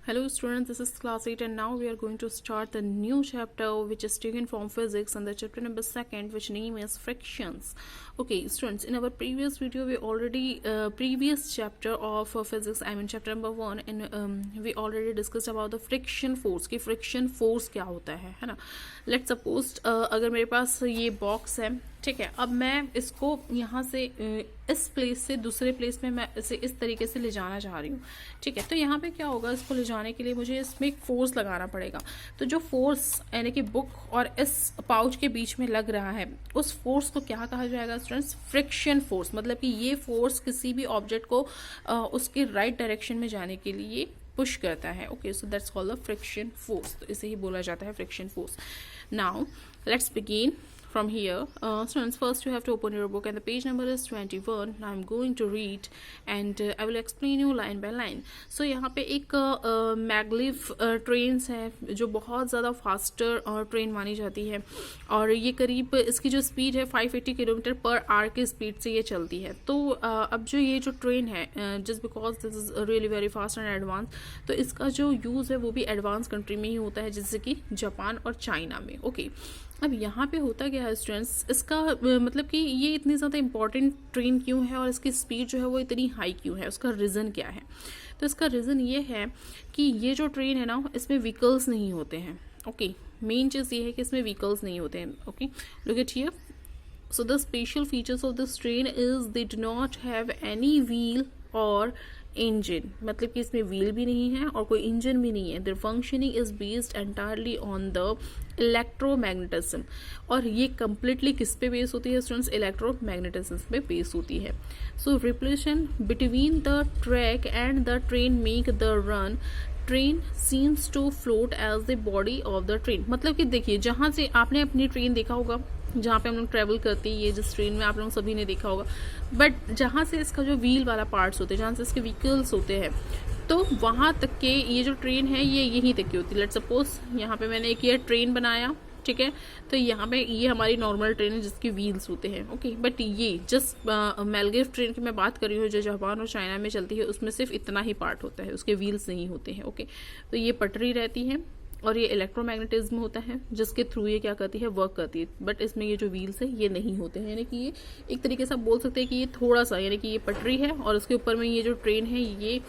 Hello students, this is class 8 and now we are going to start the new chapter which is taken from physics and the chapter number 2 which name is frictions. Okay students, in our previous video we already previous chapter of physics, I mean chapter number 1, and we already discussed about the friction force कि friction force क्या होता है ना. Let's suppose अगर मेरे पास ये box है, ठीक है, अब मैं इसको यहाँ से इस प्लेस से दूसरे प्लेस में मैं इसे इस तरीके से ले जाना चाह रही हूँ, ठीक है. तो यहाँ पे क्या होगा, इसको ले जाने के लिए मुझे इसमें एक फोर्स लगाना पड़ेगा. तो जो फोर्स यानी कि बुक और इस पाउच के बीच में लग रहा है, उस फोर्स को क्या कहा जाएगा स्टूडेंट्स? Friction force. मतलब कि ये फोर्स किसी भी ऑब्जेक्ट को उसके राइट डायरेक्शन में जाने के लिए पुश करता है. Okay, so that's called the friction force. तो इसे ही बोला जाता है friction force. Now let's begin from here. Students, first you have to open your book and the page number is 21. Now I'm going to read and I will explain you line by line. So यहाँ पे एक मैगलिव trains है जो बहुत ज़्यादा faster train मानी जाती है और ये करीब इसकी जो स्पीड है 580 किलोमीटर पर आवर की स्पीड से ये चलती है. तो अब जो ये जो ट्रेन है, just because this is really very fast and advance, तो इसका जो यूज़ है वो भी एडवांस कंट्री में ही होता है, जैसे कि जापान और चाइना में. ओके, अब यहाँ पे होता क्या है स्टूडेंट्स, इसका मतलब कि ये इतनी ज़्यादा इंपॉर्टेंट ट्रेन क्यों है और इसकी स्पीड जो है वो इतनी हाई क्यों है, उसका रीज़न क्या है? तो इसका रीज़न ये है कि ये जो ट्रेन है ना, इसमें व्हीकल्स नहीं होते हैं. ओके, मेन चीज़ ये है कि इसमें व्हीकल्स नहीं होते हैं. Okay, look at here. So the special features of this train is they do not have any wheel और इंजन. मतलब कि इसमें व्हील भी नहीं है और कोई इंजन भी नहीं है. There functioning is based entirely on the electromagnetism. और ये कम्प्लीटली किस पे बेस होती है स्टूडेंट्स? इलेक्ट्रोमैग्नेटिज्म पे बेस होती है. So repulsion between the track and the train make the run. Train seems to float as the body of the train. मतलब कि देखिए, जहाँ से आपने अपनी ट्रेन देखा होगा जहाँ पे हम लोग ट्रेवल करते हैं, ये जिस ट्रेन में आप लोग सभी ने देखा होगा, बट जहाँ से इसका जो व्हील वाला पार्ट्स होते हैं, जहाँ से इसके व्हीकल्स होते हैं, तो वहाँ तक के ये जो ट्रेन है ये यहीं तक की होती है. लेट्स सपोज यहाँ पे मैंने एक ये ट्रेन बनाया, ठीक है, तो यहाँ पे ये हमारी नॉर्मल ट्रेन है जिसके व्हील्स होते हैं. ओके, बट ये जस्ट मैगलिव ट्रेन की मैं बात कर रही हूँ जो जापान और चाइना में चलती है, उसमें सिर्फ इतना ही पार्ट होता है, उसके व्हील्स नहीं होते हैं. ओके, तो ये पटरी रहती है और ये इलेक्ट्रोमैग्नेटिज्म होता है जिसके थ्रू ये क्या करती है, वर्क करती है. बट इसमें ये जो व्हील्स है ये नहीं होते हैं, यानी कि ये एक तरीके से आप बोल सकते हैं कि ये थोड़ा सा, यानी कि ये पटरी है और उसके ऊपर में ये जो ट्रेन है ये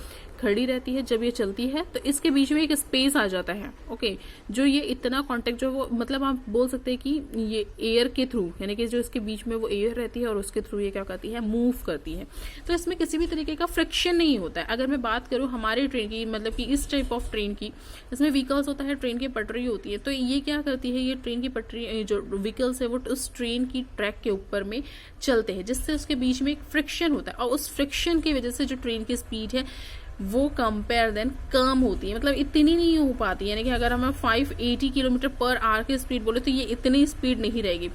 खड़ी रहती है. जब ये चलती है तो इसके बीच में एक स्पेस आ जाता है. ओके, जो ये इतना कांटेक्ट जो वो, मतलब आप बोल सकते हैं कि ये एयर के थ्रू, यानी कि जो इसके बीच में वो एयर रहती है और उसके थ्रू ये क्या करती है, मूव करती है. तो इसमें किसी भी तरीके का फ्रिक्शन नहीं होता है. अगर मैं बात करूँ हमारी ट्रेन की, मतलब कि इस टाइप ऑफ ट्रेन की, इसमें व्हीकल्स होता है, ट्रेन की पटरी होती है. तो ये क्या करती है, ये ट्रेन की पटरी जो व्हीकल्स है वो उस ट्रेन की ट्रैक के ऊपर में चलते हैं, जिससे उसके बीच में एक फ्रिक्शन होता है और उस फ्रिक्शन की वजह से जो ट्रेन की स्पीड है वो कंपेयर देन कम होती है. मतलब इतनी नहीं हो पाती, यानी कि अगर हम 580 किलोमीटर पर आवर की स्पीड बोले तो ये इतनी स्पीड नहीं रहेगी.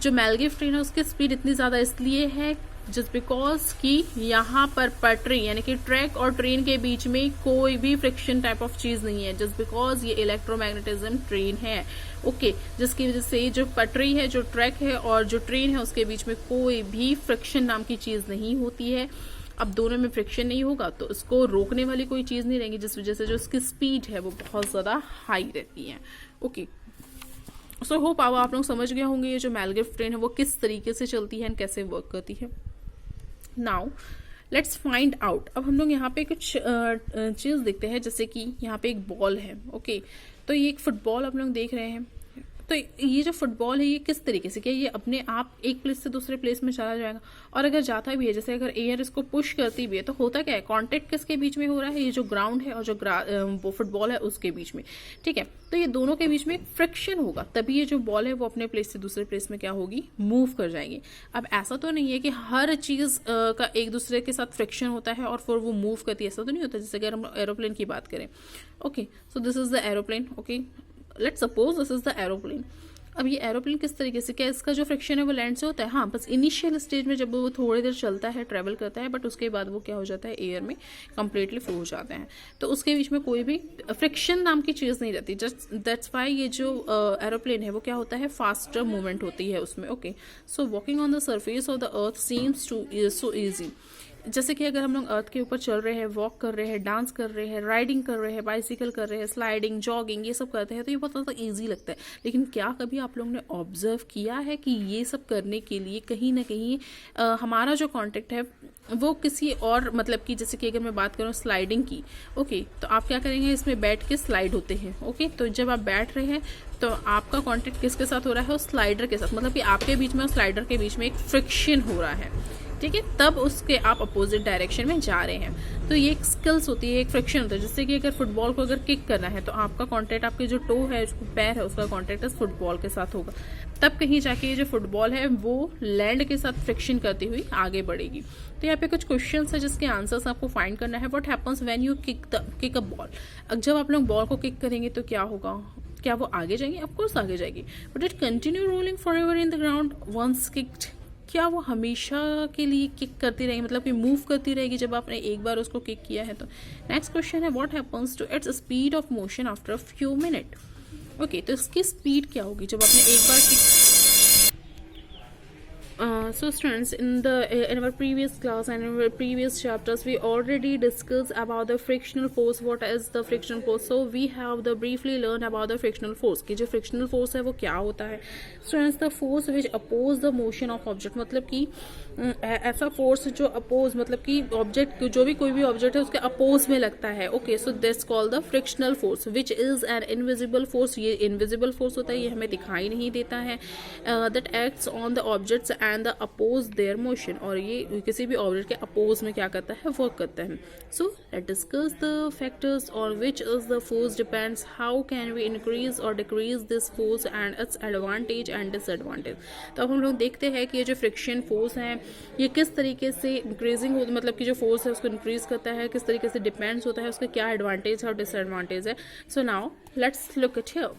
जो मैगलिव ट्रेन है उसकी स्पीड इतनी ज़्यादा इसलिए है जस्ट बिकॉज कि यहाँ पर पटरी, यानी कि ट्रैक और ट्रेन के बीच में कोई भी फ्रिक्शन टाइप ऑफ चीज़ नहीं है, जस्ट बिकॉज ये इलेक्ट्रोमैग्नेटिज्म ट्रेन है. ओके, जिसकी वजह से जो पटरी है, जो ट्रैक है और जो ट्रेन है उसके बीच में कोई भी फ्रिक्शन नाम की चीज़ नहीं होती है. अब दोनों में फ्रिक्शन नहीं होगा तो इसको रोकने वाली कोई चीज़ नहीं रहेगी, जिस वजह से जो इसकी स्पीड है वो बहुत ज़्यादा हाई रहती है. ओके, सो होप आप लोग समझ गए होंगे ये जो मैगलिव ट्रेन है वो किस तरीके से चलती है एंड कैसे वर्क करती है. Now let's find out. अब हम लोग यहाँ पे कुछ चीज़ देखते हैं, जैसे कि यहाँ पे एक बॉल है. ओके, तो ये एक फुटबॉल आप लोग देख रहे हैं. तो ये जो फुटबॉल है ये किस तरीके से, क्या ये अपने आप एक प्लेस से दूसरे प्लेस में चला जाएगा? और अगर जाता भी है, जैसे अगर एयर इसको पुश करती भी है, तो होता क्या है, कांटेक्ट किसके बीच में हो रहा है? ये जो ग्राउंड है और जो वो फुटबॉल है उसके बीच में, ठीक है. तो ये दोनों के बीच में एक फ्रिक्शन होगा, तभी ये जो बॉल है वो अपने प्लेस से दूसरे प्लेस में क्या होगी, मूव कर जाएगी. अब ऐसा तो नहीं है कि हर चीज़ का एक दूसरे के साथ फ्रिक्शन होता है और फिर वो मूव करती है, ऐसा तो नहीं होता. जैसे अगर हम एरोप्लेन की बात करें, okay, so this is the aeroplane. Okay, let's suppose this is the aeroplane. अब ये एरोप्लेन किस तरीके से, क्या इसका जो फ्रिक्शन है वो लैंड से होता है? हाँ, बस इनिशियल स्टेज में जब वो थोड़ी देर चलता है, ट्रेवल करता है, बट उसके बाद वो क्या हो जाता है, एयर में कंप्लीटली फ्लो हो जाते हैं. तो उसके बीच में कोई भी फ्रिक्शन नाम की चीज़ नहीं रहती. जस्ट दैट्स वाई ये जो एरोप्लेन है वो क्या होता है, फास्टर मूवमेंट होती है उसमें. Okay, so walking on the surface of the earth seems to so easy. जैसे कि अगर हम लोग अर्थ के ऊपर चल रहे हैं, वॉक कर रहे हैं, डांस कर रहे हैं, राइडिंग कर रहे हैं, बाइसिकल कर रहे हैं, स्लाइडिंग, जॉगिंग, ये सब करते हैं तो ये बहुत ज़्यादा ईजी लगता है। लेकिन क्या कभी आप लोगों ने ऑब्जर्व किया है कि ये सब करने के लिए कहीं ना कहीं हमारा जो कॉन्टेक्ट है वो किसी और, मतलब कि जैसे कि अगर मैं बात करूँ स्लाइडिंग की, ओके, तो आप क्या करेंगे, इसमें बैठ के स्लाइड होते हैं, ओके, तो जब आप बैठ रहे हैं तो आपका कॉन्टेक्ट किसके साथ हो रहा है, उस स्लाइडर के साथ, मतलब कि आपके बीच में और स्लाइडर के बीच में एक फ्रिक्शन हो रहा है, ठीक है, तब उसके आप अपोजिट डायरेक्शन में जा रहे हैं। तो ये एक स्किल्स होती है, एक फ्रिक्शन होता है। जैसे कि अगर फुटबॉल को अगर किक करना है तो आपका कॉन्टेक्ट, आपके जो टो है, जो पैर है, उसका कॉन्टेक्ट इस फुटबॉल के साथ होगा, तब कहीं जाके ये जो फुटबॉल है वो लैंड के साथ फ्रिक्शन करती हुई आगे बढ़ेगी। तो यहाँ पे कुछ क्वेश्चंस है जिसके आंसर्स आपको फाइंड करना है। What happens when you kick a ball, जब आप लोग बॉल को किक करेंगे तो क्या होगा, क्या वो आगे जाएंगे? ऑफकोर्स आगे जाएगी। But it continue rolling for ever in the ground once kicked, क्या वो हमेशा के लिए किक करती रहेगी, मतलब कि मूव करती रहेगी जब आपने एक बार उसको किक किया है तो? नेक्स्ट क्वेश्चन है what happens to its speed of motion after a few minute. Okay, तो इसकी स्पीड क्या होगी जब आपने एक बार kick. So students, in our previous class and in our previous chapters we already discussed about the frictional force. What is the frictional force? So we have the briefly learned about the frictional force कि जो frictional force है वो क्या होता है। Students, the force which oppose the motion of object, मतलब कि ऐसा फोर्स जो अपोज, मतलब कि ऑब्जेक्ट, जो भी कोई भी ऑब्जेक्ट है उसके अपोज में लगता है, okay, so this called the frictional force which is an invisible force. ये इनविजिबल फोर्स होता है, ये हमें दिखाई नहीं देता है। That acts on the objects and the oppose their motion, और ये किसी भी ऑब्जेक्ट के अपोज में क्या करता है, वर्क करता है। So let discuss the factors on which is the force depends, how can we increase और decrease this force and its advantage and disadvantage. तो अब हम लोग देखते हैं कि ये जो फ्रिक्शन फोर्स है ये किस तरीके से इंक्रीजिंग हो, मतलब कि जो फोर्स है उसको इंक्रीज करता है, किस तरीके से डिपेंड्स होता है, उसका क्या एडवांटेज है और डिसएडवांटेज है। So now let's look it here.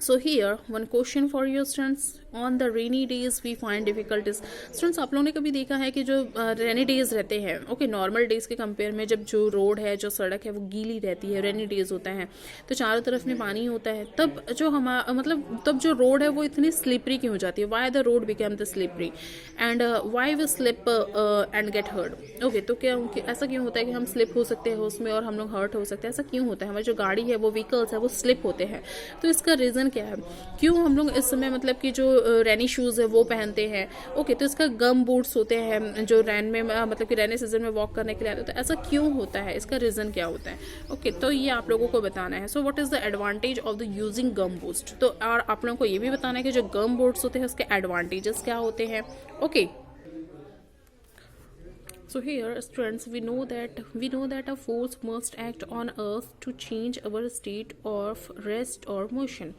So here one question for you students, on the rainy days we find difficulties। students, आप लोगों ने कभी देखा है कि जो रेनी डेज रहते हैं, ओके, नॉर्मल डेज के कंपेयर में जब जो रोड है, जो सड़क है वो गीली रहती है, रेनी डेज होता है तो चारों तरफ में पानी होता है, तब जो मतलब तब जो रोड है वो इतनी स्लिपरी क्यों हो जाती है? Why the road become the slippery and why we slip and get hurt. Okay, तो क्या ऐसा क्यों होता है कि हम स्लिप हो सकते हैं उसमें और हम लोग हर्ट हो सकते हैं? ऐसा क्यों होता है? हमारी जो गाड़ी है, वो व्हीकल्स है, वो स्लिप होते हैं, तो इसका रीजन क्या है? क्यों हम लोग इस समय मतलब कि जो रेनी शूज है वो पहनते हैं? ओके, तो इसका गम बूट्स होते हैं जो रेन में, मतलब कि रेनी सीजन में वॉक करने के लिए आते हैं। तो ऐसा क्यों होता है? इसका रीजन क्या होता है? ओके, तो ये आप लोगों को बताना है। So what is the advantage of the using gum boots, तो और आप लोगों को ये भी बताना है कि जो गम बूट्स होते हैं उसके एडवांटेजेस क्या होते हैं। Okay, so here students, we know that a force must act on earth to change our state of rest or motion।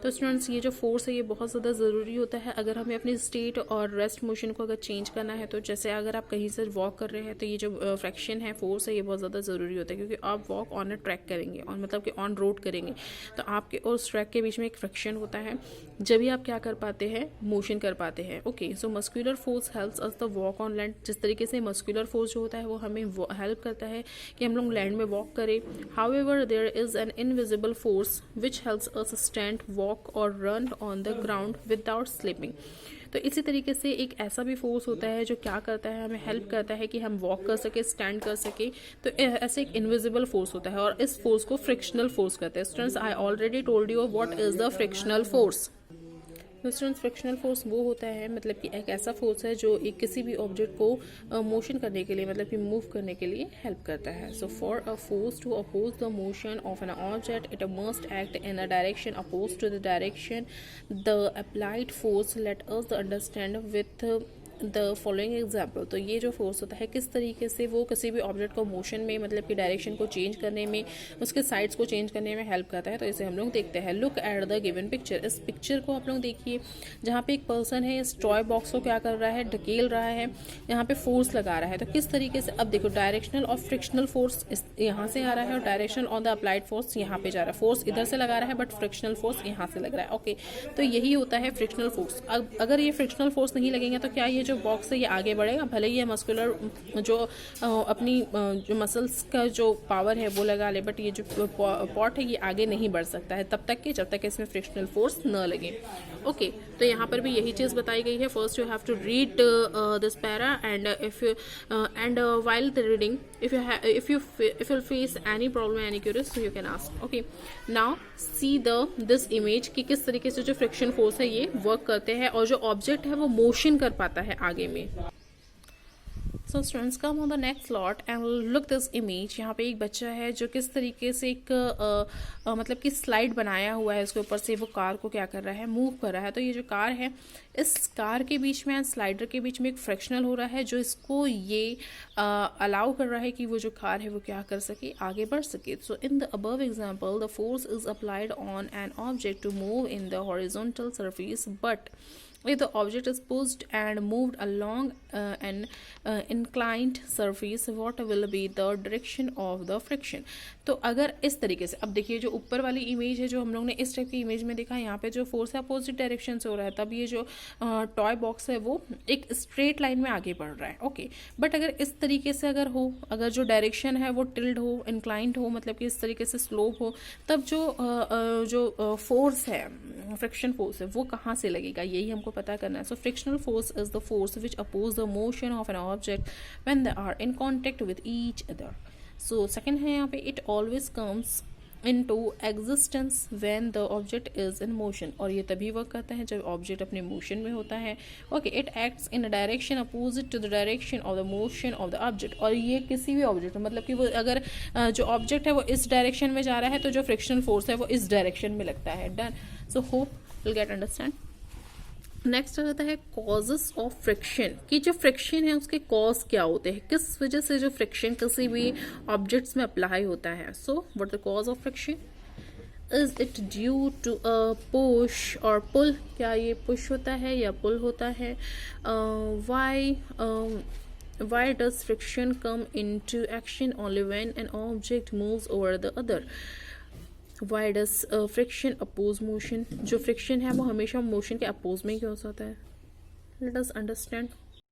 तो students, ये जो force है ये बहुत ज़्यादा ज़रूरी होता है अगर हमें अपनी state और rest motion को अगर change करना है। तो जैसे अगर आप कहीं से walk कर रहे हैं तो ये जो फ्रैक्शन है, force है, ये बहुत ज़्यादा ज़रूरी होता है क्योंकि आप walk on a track करेंगे और मतलब कि on road करेंगे तो आपके और उस ट्रैक के बीच में एक फ्रैक्शन होता है, जब भी आप क्या कर पाते हैं, मोशन कर पाते हैं। Okay, so muscular force helps us the walk on land. जिस तरीके से मस्कुलर फोर्स जो होता है वो हमें हेल्प करता है कि हम लोग लैंड में वॉक करें। However there is an invisible force which helps us stand, walk और run on the ground without slipping. तो इसी तरीके से एक ऐसा भी फोर्स होता है जो क्या करता है, हमें हेल्प करता है कि हम वॉक कर सके, स्टैंड कर सके। तो ऐसे एक इनविजिबल फोर्स होता है और इस फोर्स को फ्रिक्शनल फोर्स कहते हैं। Students, I already told you what is the frictional force. Students, frictional force वो होता है मतलब कि एक ऐसा फोर्स है जो एक किसी भी ऑब्जेक्ट को मोशन करने के लिए, मतलब कि मूव करने के लिए हेल्प करता है। So for a force to oppose the motion of an object it must act in a direction oppose to the direction the applied force. Let us understand with the following example. तो ये जो force होता है किस तरीके से वो किसी भी ऑब्जेक्ट को मोशन में, मतलब कि डायरेक्शन को चेंज करने में, उसके साइड्स को चेंज करने में हेल्प करता है। तो इसे हम लोग देखते हैं। Look at the given picture. इस पिक्चर को आप लोग देखिए जहाँ पे एक पर्सन है इस टॉय बॉक्स को क्या कर रहा है, ढकेल रहा है, यहाँ पे फोर्स लगा रहा है। तो किस तरीके से, अब देखो डायरेक्शनल और फ्रिक्शनल फोर्स यहाँ से आ रहा है और directional on the applied force यहाँ पे जा रहा है। फोर्स इधर से लगा रहा है बट फ्रिक्शनल फोर्स यहाँ से लग रहा है। ओके, तो यही होता है फ्रिक्शनल फोर्स। अगर ये फ्रिक्शनल फोर्स नहीं लगेंगे तो क्या ये जो बॉक्स है ये आगे बढ़ेगा, भले ही ये मस्कुलर जो अपनी जो मसल्स का जो पावर है वो लगा ले, बट ये जो पॉट है ये आगे नहीं बढ़ सकता है तब तक कि जब तक इसमें फ्रिक्शनल फोर्स न लगे। ओके, तो यहाँ पर भी यही चीज़ बताई गई है। First you have to read this para and if you and while the reading if you'll face any problem, any queries, so you can ask. Okay, now see this image कि किस तरीके से जो फ्रिक्शन फोर्स है ये work करते हैं और जो ऑब्जेक्ट है वो मोशन कर पाता है आगे में। So students come on the next slot and look this image. यहाँ पे एक बच्चा है जो किस तरीके से एक मतलब कि स्लाइड बनाया हुआ है, उसके ऊपर से वो कार को क्या कर रहा है, मूव कर रहा है। तो ये जो कार है, इस कार के बीच में एंड स्लाइडर के बीच में एक फ्रिक्शनल हो रहा है जो इसको ये अलाउ कर रहा है कि वो जो कार है वो क्या कर सके, आगे बढ़ सके। So in the above example the force is applied on an object to move in the horizontal surface, but if the object is pushed and moved along an inclined surface, what will be the direction of the friction? तो अगर इस तरीके से, अब देखिए जो ऊपर वाली इमेज है जो हम लोग ने इस टाइप की इमेज में देखा, यहाँ पे जो फोर्स है अपोजिट डायरेक्शन से हो रहा है, तब ये जो टॉय बॉक्स है वो एक स्ट्रेट लाइन में आगे बढ़ रहा है। ओके, बट अगर इस तरीके से अगर हो, अगर जो डायरेक्शन है वो टिल्ड हो, इंक्लाइंड हो, मतलब कि इस तरीके से स्लोप हो, तब जो फोर्स है, फ्रिक्शन फोर्स है, वो कहाँ से लगेगा, यही हमको पता करना है। So frictional force is the force which oppose the motion of an object when they are in contact with each other. So second है यहाँ पे, it always comes into existence when the object is in motion, और ये तभी work करता है जब object अपने मोशन में होता है। Okay, it acts in a direction opposite to the direction of the motion of the object, और ये किसी भी ऑब्जेक्ट मतलब कि वो अगर जो ऑब्जेक्ट है वो इस डायरेक्शन में जा रहा है तो जो फ्रिक्शनल फोर्स है वो इस डायरेक्शन में लगता है। Done. So hope will get understand. Next आता है कॉजेस ऑफ फ्रिक्शन, कि जो फ्रिक्शन है उसके कॉज क्या होते हैं, किस वजह से जो फ्रिक्शन किसी भी ऑब्जेक्ट्स में अप्लाई होता है। So what the cause of friction? Is it due to a push or pull? क्या ये पुश होता है या पुल होता है? why does friction come into action only when an object moves over the other? Why does friction oppose motion? जो friction है वो हमेशा मोशन के अपोज में ही हो सकता है। Let us understand.